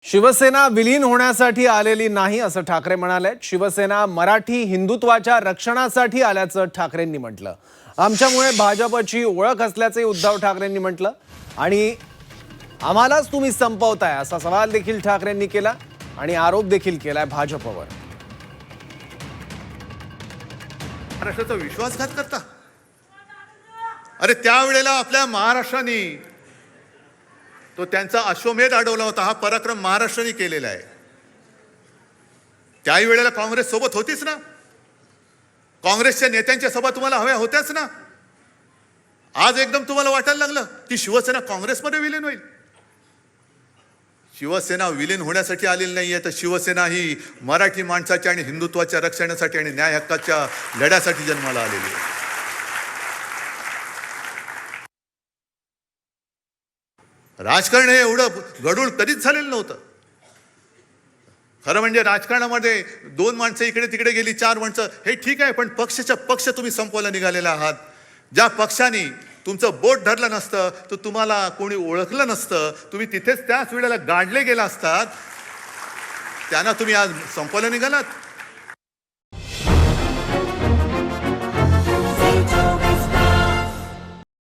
शिवसेना विलीन होण्यासाठी आलेली नाही असं ठाकरे म्हणाले। शिवसेना मराठी हिंदुत्वाच्या रक्षणासाठी आल्याचं ठाकरेंनी म्हटलं। आमच्यामुळे भाजपची ओळख असल्याचे उद्धव ठाकरेंनी म्हटलं आणि आम्हालाच तुम्ही संपवताय असा सवाल देखील ठाकरेंनी केला आणि आरोप देखील केलाय भाजपवर। महाराष्ट्राचा विश्वासघात करता। अरे त्यावेळेला आपल्या महाराष्ट्राने तो त्यांचा अश्वमेध अडवला होता। हा पराक्रम महाराष्ट्राने केलेला आहे। त्याही वेळेला काँग्रेस सोबत होतीच ना। काँग्रेसच्या नेत्यांच्या सभा तुम्हाला हव्या होत्याच ना। आज एकदम तुम्हाला वाटायला लागलं की शिवसेना काँग्रेसमध्ये विलीन होईल। शिवसेना विलीन होण्यासाठी आलेली नाहीये, तर शिवसेना ही मराठी माणसाच्या आणि हिंदुत्वाच्या रक्षणासाठी आणि न्याय हक्काच्या लढ्यासाठी जन्माला आलेली आहे। राजकारण हे एवढं गडूळ कधीच झालेलं नव्हतं। खरं म्हणजे राजकारणामध्ये दोन माणसं इकडे तिकडे गेली, चार माणसं, हे ठीक आहे, पण पक्षाच्या पक्ष तुम्ही संपवायला निघालेला आहात। ज्या पक्षाने तुमचं बोट धरलं नसतं, तर तुम्हाला कोणी ओळखलं नसतं, तुम्ही तिथेच त्याच वेळेला गाडले गेला असतात, त्यांना तुम्ही आज संपवायला निघालात।